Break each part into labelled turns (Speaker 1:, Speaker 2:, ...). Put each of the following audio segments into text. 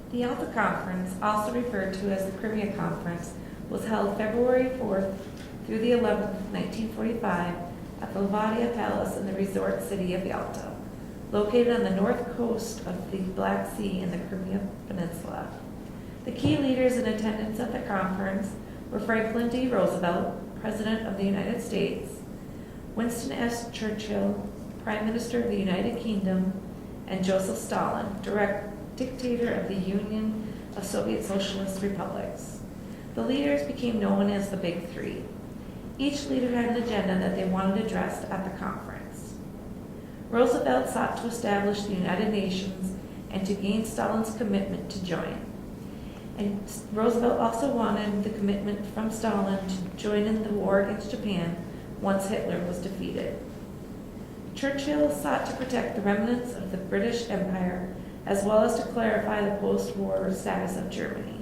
Speaker 1: The Yalta Conference, also referred to as the Crimea Conference, was held February 4th through the 11th, 1945, at the WWII Palace in the resort city of Yalta, located on the north coast of the Black Sea in the Crimea Peninsula. The key leaders in attendance at the conference were Franklin D. Roosevelt, President of the United States, Winston S. Churchill, Prime Minister of the United Kingdom, and Joseph Stalin, dictator of the Union of Soviet Socialist Republics. The leaders became known as the Big Three. Each leader had an agenda that they wanted addressed at the conference. Roosevelt sought to establish the United Nations and to gain Stalin's commitment to join. And Roosevelt also wanted the commitment from Stalin to join in the war against Japan once Hitler was defeated. Churchill sought to protect the remnants of the British Empire as well as to clarify the post-war status of Germany.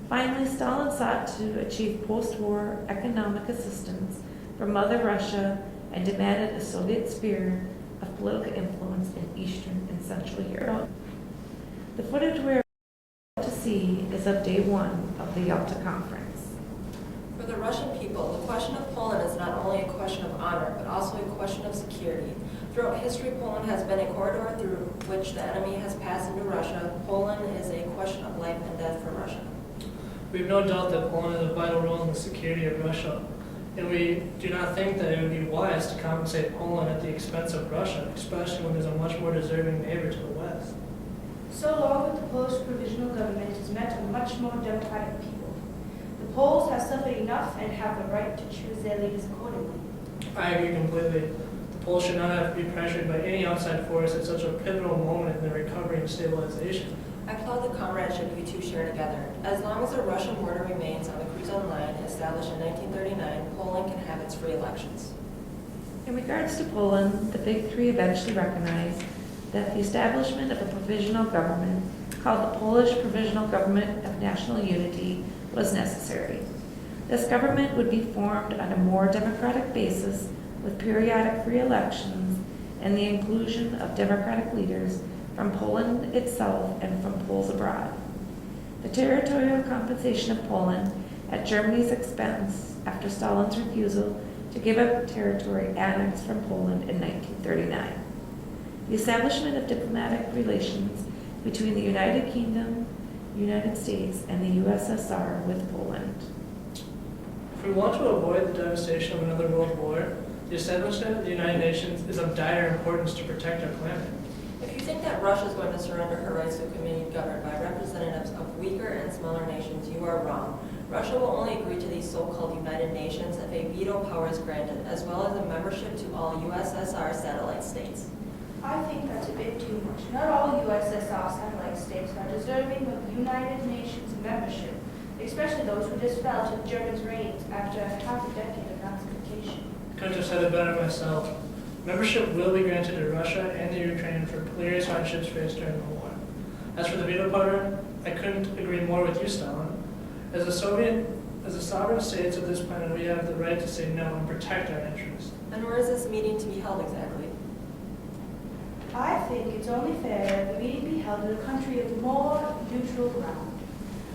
Speaker 1: Finally, Stalin sought to achieve post-war economic assistance from Mother Russia and demanded a Soviet sphere of political influence in Eastern and Central Europe. The footage we're about to see is of day one of the Yalta Conference.
Speaker 2: For the Russian people, the question of Poland is not only a question of honor, but also a question of security. Throughout history, Poland has been a corridor through which the enemy has passed into Russia. Poland is a question of life and death for Russia.
Speaker 3: We have no doubt that Poland has a vital role in the security of Russia, and we do not think that it would be wise to compensate Poland at the expense of Russia, especially when there's a much more deserving neighbor to the west.
Speaker 4: So long with the Polish provisional government has meant a much more democratic people. The Poles have suffered enough and have the right to choose their leaders accordingly.
Speaker 3: I agree completely. The Poles should not have to be pressured by any outside force at such a pivotal moment in their recovery and stabilization.
Speaker 2: I applaud the comradeship you two share together. As long as the Russian border remains on the Cruzon line established in 1939, Poland can have its free elections.
Speaker 1: In regards to Poland, the Big Three eventually recognized that the establishment of a provisional government called the Polish Provisional Government of National Unity was necessary. This government would be formed on a more democratic basis with periodic free elections and the inclusion of democratic leaders from Poland itself and from Poles abroad. The territorial compensation of Poland at Germany's expense after Stalin's refusal to give up territory annexed from Poland in 1939. The establishment of diplomatic relations between the United Kingdom, United States, and the USSR with Poland.
Speaker 3: If we want to avoid the devastation of another world war, the establishment of the United Nations is of dire importance to protect our planet.
Speaker 2: If you think that Russia is going to surrender her rights to a community governed by representatives of weaker and smaller nations, you are wrong. Russia will only agree to these so-called United Nations if a veto power is granted, as well as a membership to all USSR satellite states.
Speaker 4: I think that's a bit too much. Not all USSR satellite states are deserving of United Nations membership, especially those who just fell to the Germans' reigns after half a decade of Nazification.
Speaker 3: Couldn't have said it better myself. Membership will be granted to Russia and the Ukraine for various hardships faced during the war. As for the veto power, I couldn't agree more with you, Stalin. As a sovereign states of this planet, we have the right to say no and protect our interests.
Speaker 2: And where is this meeting to be held exactly?
Speaker 4: I think it's only fair that the meeting be held in a country of more neutral ground.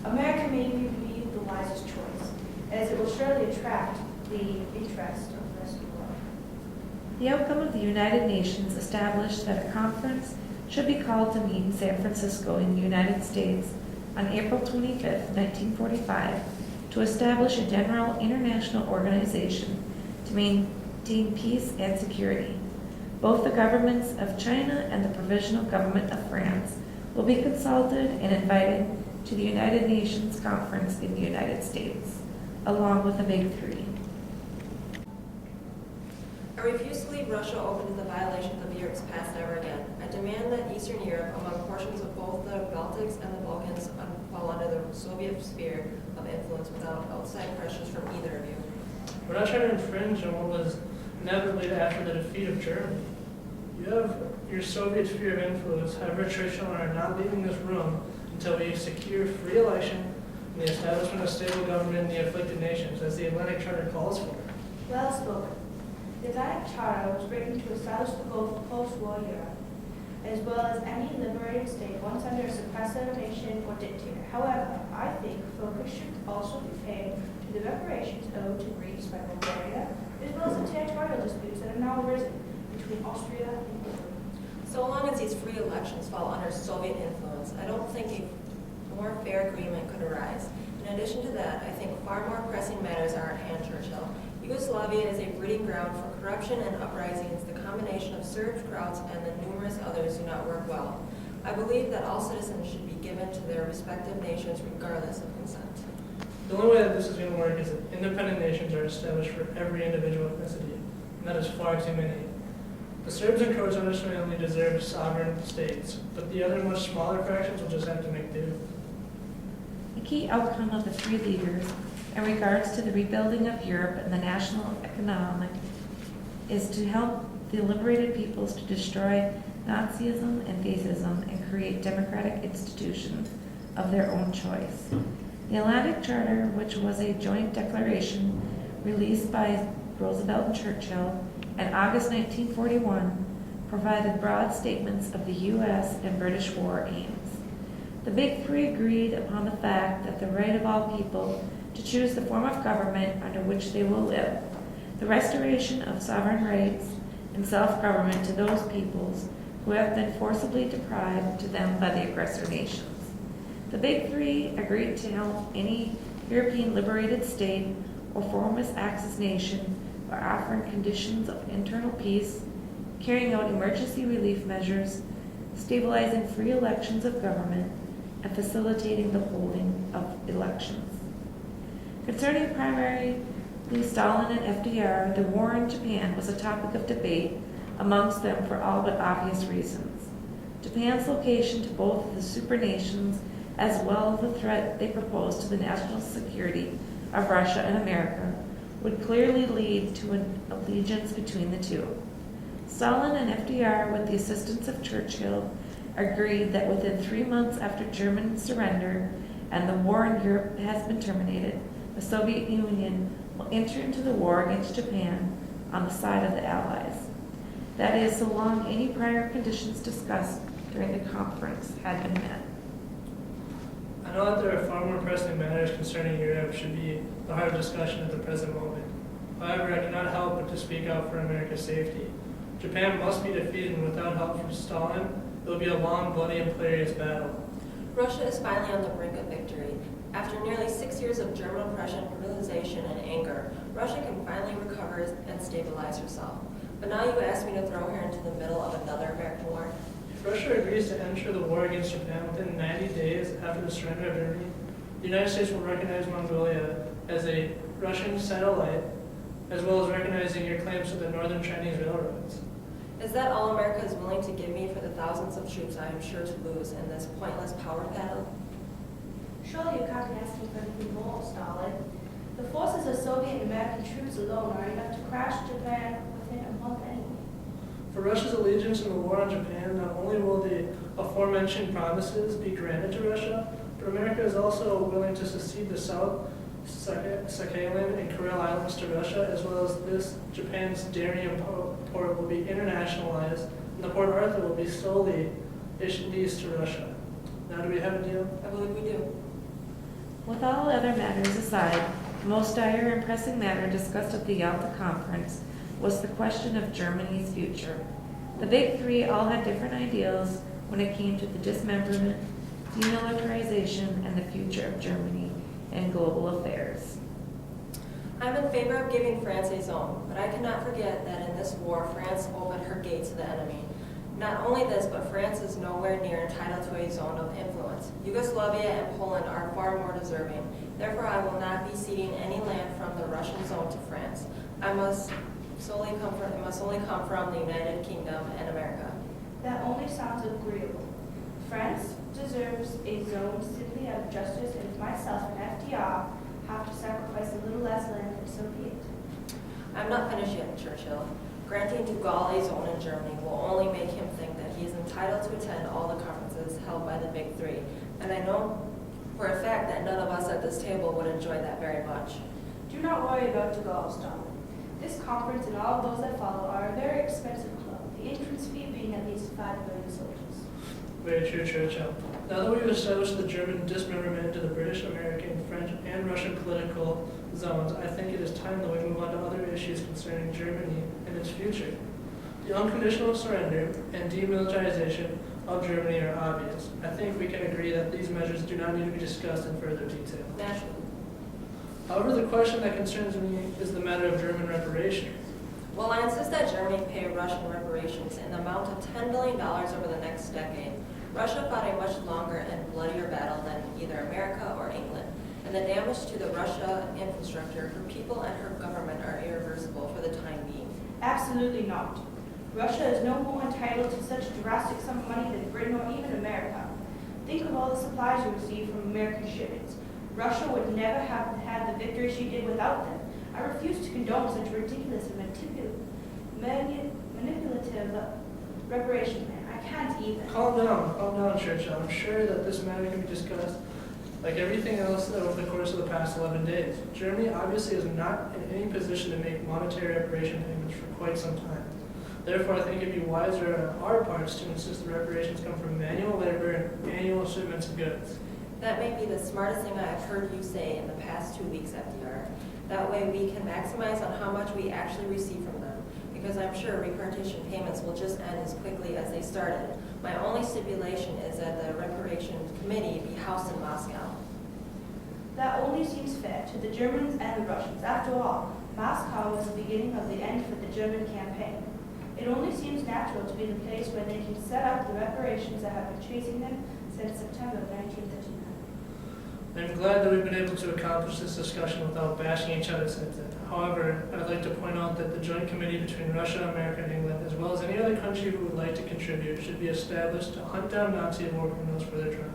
Speaker 4: America may be the wisest choice, as it will surely attract the interest of the rest of the world.
Speaker 1: The outcome of the United Nations established that a conference should be called to meet in San Francisco in the United States on April 25, 1945, to establish a general international organization to maintain peace and security. Both the governments of China and the Provisional Government of France will be consulted and invited to the United Nations Conference in the United States, along with the Big Three.
Speaker 2: I refuse to leave Russia open to the violations of Europe's past ever again. I demand that Eastern Europe, among portions of both the Baltics and the Balkans, fall under the Soviet sphere of influence without outside pressures from either of you.
Speaker 3: We're not trying to infringe on what was inevitably after the defeat of Germany. You have your Soviet sphere of influence. However, Churchill and I are not leaving this room until we secure free election and the establishment of stable government in the afflicted nations, as the Atlantic Charter calls for.
Speaker 4: Well spoken. The Atlantic Charter was written to establish the goal for post-war Europe, as well as any liberated state once under a suppressive nation or dictator. However, I think focus should also be paid to the reparations owed to Greece by Bulgaria, as well as the territorial disputes that have now arisen between Austria and Italy.
Speaker 2: So long as these free elections fall under Soviet influence, I don't think a more fair agreement could arise. In addition to that, I think far more pressing matters are at hand, Churchill. Yugoslavia is a breeding ground for corruption and uprisings. The combination of Serb crowds and the numerous others do not work well. I believe that all citizens should be given to their respective nations regardless of consent.
Speaker 3: The only way that this is going to work is that independent nations are established for every individual ethnicity, and that is far too many. The Serbs and Croats understandably deserve sovereign states, but the other much smaller fractions will just have to make do.
Speaker 1: The key outcome of the three leaders in regards to the rebuilding of Europe and the national economic is to help the liberated peoples to destroy Nazism and fascism and create democratic institutions of their own choice. The Atlantic Charter, which was a joint declaration released by Roosevelt and Churchill in August 1941, provided broad statements of the U.S. and British war aims. The Big Three agreed upon the fact that the right of all people to choose the form of government under which they will live, the restoration of sovereign rights and self-government to those peoples who have been forcibly deprived to them by the aggressor nations. The Big Three agreed to help any European liberated state or former Axis nation by offering conditions of internal peace, carrying out emergency relief measures, stabilizing free elections of government, and facilitating the holding of elections. Concerning primarily Stalin and FDR, the war in Japan was a topic of debate amongst them for all but obvious reasons. Japan's location to both of the supernations, as well as the threat they proposed to the national security of Russia and America, would clearly lead to an allegiance between the two. Stalin and FDR, with the assistance of Churchill, agreed that within 3 months after German surrender and the war in Europe has been terminated, the Soviet Union will enter into the war against Japan on the side of the Allies. That is, so long any prior conditions discussed during the conference had been met.
Speaker 3: I know that there are far more pressing matters concerning Europe should be the heart of discussion at the present moment. However, I cannot help but to speak out for America's safety. Japan must be defeated, and without help from Stalin, it will be a long, bloody, and precarious battle.
Speaker 2: Russia is finally on the brink of victory. After nearly 6 years of German oppression, brutalization, and anger, Russia can finally recover and stabilize herself. But now you ask me to throw her into the middle of another American war.
Speaker 3: If Russia agrees to enter the war against Japan within 90 days after the surrender of Germany, the United States will recognize Mongolia as a Russian satellite, as well as recognizing your claims to the northern Chinese railroads.
Speaker 2: Is that all America is willing to give me for the thousands of troops I am sure to lose in this pointless power battle?
Speaker 4: Surely you can't be asking for anything more, Stalin. The forces of Soviet and American troops alone are enough to crash Japan within a month anyway.
Speaker 3: For Russia's allegiance in the war on Japan, not only will the aforementioned promises be granted to Russia, but America is also willing to secede the South Sakhalin and Kuril Islands to Russia, as well as this Japan's Darien port will be internationalized, and the Port Arthur will be solely leased to Russia. Now, do we have a deal?
Speaker 2: I believe we do.
Speaker 1: With all other matters aside, the most dire and pressing matter discussed at the Yalta conference was the question of Germany's future. The Big Three all had different ideals when it came to the dismemberment, demilitarization, and the future of Germany in global affairs.
Speaker 2: I'm in favor of giving France a zone, but I cannot forget that in this war, France opened her gates to the enemy. Not only this, but France is nowhere near entitled to a zone of influence. Yugoslavia and Poland are far more deserving. Therefore, I will not be ceding any land from the Russian zone to France. It must only come from the United Kingdom and America.
Speaker 4: That only sounds agreeable. France deserves a zone simply out of justice, and if myself and FDR have to sacrifice a little less land, so be it.
Speaker 2: I'm not finished yet, Churchill. Granting de Gaulle a zone in Germany will only make him think that he is entitled to attend all the conferences held by the Big Three, and I know for a fact that none of us at this table would enjoy that very much.
Speaker 4: Do not worry about de Gaulle, Stalin. This conference and all of those that follow are a very expensive club, the entrance fee being at least 5 million soldiers.
Speaker 3: Very true, Churchill. Now that we've established the German dismemberment into the British, American, French, and Russian political zones, I think it is time that we move on to other issues concerning Germany and its future. The unconditional surrender and demilitarization of Germany are obvious. I think we can agree that these measures do not need to be discussed in further detail.
Speaker 2: Naturally.
Speaker 3: However, the question that concerns me is the matter of German reparations.
Speaker 2: Well, I insist that Germany pay Russian reparations in the amount of $10 billion over the next decade. Russia fought a much longer and bloodier battle than either America or England, and the damage to the Russia infrastructure, her people, and her government are irreversible for the time being.
Speaker 4: Absolutely not. Russia is no more entitled to such a drastic sum of money than Britain or even America. Think of all the supplies you receive from American shipments. Russia would never have had the victory she did without them. I refuse to condone such a ridiculous and manipulative reparation plan. I can't even.
Speaker 3: Calm down, Churchill. I'm sure that this matter can be discussed like everything else over the course of the past 11 days. Germany obviously is not in any position to make monetary reparation payments for quite some time. Therefore, I think it'd be wiser on our parts to insist the reparations come from manual labor and annual shipments of goods.
Speaker 2: That may be the smartest thing I've heard you say in the past 2 weeks, FDR. That way we can maximize on how much we actually receive from them, because I'm sure reparation payments will just end as quickly as they started. My only stipulation is that the reparation committee be housed in Moscow.
Speaker 4: That only seems fair to the Germans and the Russians. After all, Moscow was the beginning of the end for the German campaign. It only seems natural to be the place where they can set up the reparations that have been chasing them since September of 1939.
Speaker 3: I'm glad that we've been able to accomplish this discussion without bashing each other's heads in. However, I'd like to point out that the joint committee between Russia, America, and England, as well as any other country who would like to contribute, should be established to hunt down Nazi war criminals for their trial.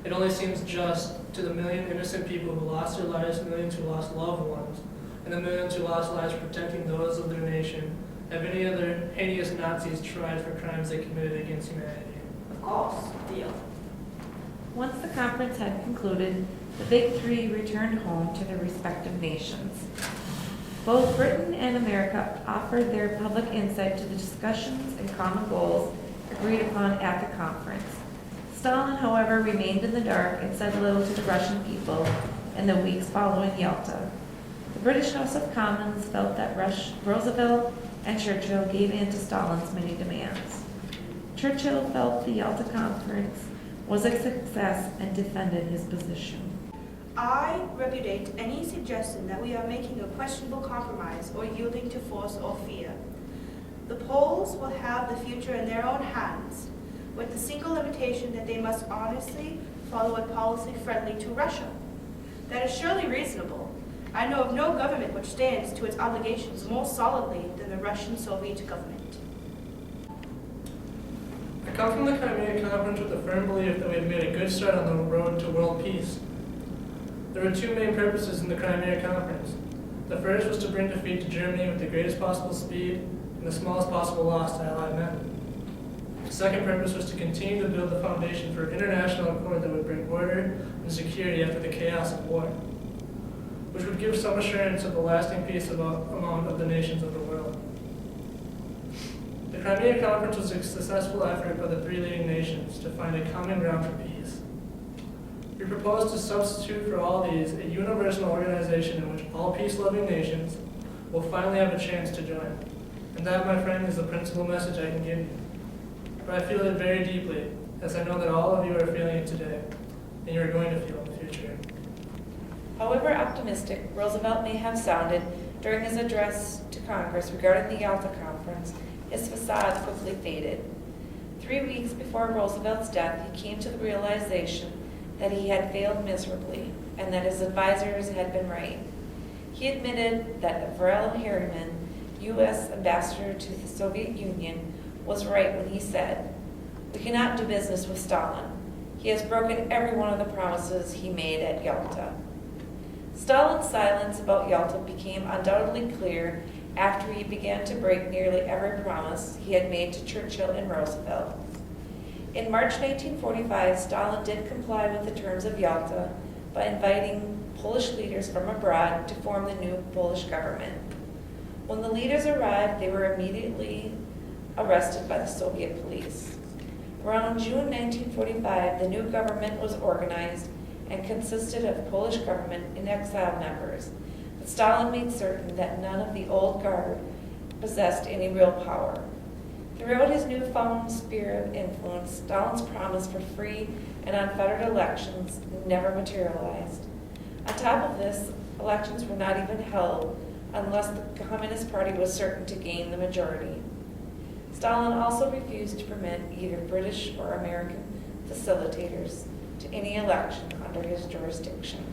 Speaker 3: It only seems just to the million innocent people who lost their lives, millions who lost loved ones, and the millions who lost lives protecting those of their nation, have any other heinous Nazis tried for crimes they committed against humanity.
Speaker 4: Of course.
Speaker 2: Deal.
Speaker 1: Once the conference had concluded, the Big Three returned home to their respective nations. Both Britain and America offered their public insight to the discussions and common goals agreed upon at the conference. Stalin, however, remained in the dark and said little to the Russian people in the weeks following Yalta. The British House of Commons felt that Roosevelt and Churchill gave in to Stalin's many demands. Churchill felt the Yalta Conference was a success and defended his position.
Speaker 4: I repudiate any suggestion that we are making a questionable compromise or yielding to force or fear. The Poles will have the future in their own hands, with the single limitation that they must honestly follow a policy friendly to Russia. That is surely reasonable. I know of no government which stands to its obligations more solidly than the Russian Soviet government.
Speaker 3: I come from the Crimea Conference with the firm belief that we have made a good start on the road to world peace. There were two main purposes in the Crimea Conference. The first was to bring defeat to Germany with the greatest possible speed and the smallest possible loss to Allied men. The second purpose was to continue to build the foundation for an international accord that would bring order and security after the chaos of war, which would give some assurance of the lasting peace among the nations of the world. The Crimea Conference was a successful effort by the three leading nations to find a common ground for peace. We proposed to substitute for all these a universal organization in which all peace-loving nations will finally have a chance to join. And that, my friend, is the principal message I can give you. But I feel it very deeply, as I know that all of you are feeling it today, and you are going to feel in the future.
Speaker 1: However optimistic Roosevelt may have sounded during his address to Congress regarding the Yalta Conference, his facade quickly faded. 3 weeks before Roosevelt's death, he came to the realization that he had failed miserably and that his advisors had been right. He admitted that Varel Harriman, U.S. ambassador to the Soviet Union, was right when he said, "We cannot do business with Stalin. He has broken every one of the promises he made at Yalta." Stalin's silence about Yalta became undoubtedly clear after he began to break nearly every promise he had made to Churchill and Roosevelt. In March 1945, Stalin did comply with the terms of Yalta, by inviting Polish leaders from abroad to form the new Polish government. When the leaders arrived, they were immediately arrested by the Soviet police. Around June 1945, the new government was organized and consisted of Polish government and exile members, but Stalin made certain that none of the old guard possessed any real power. Throughout his newfound sphere of influence, Stalin's promise for free and unfettered elections never materialized. On top of this, elections were not even held unless the Communist Party was certain to gain the majority. Stalin also refused to permit either British or American facilitators to any election under his jurisdiction.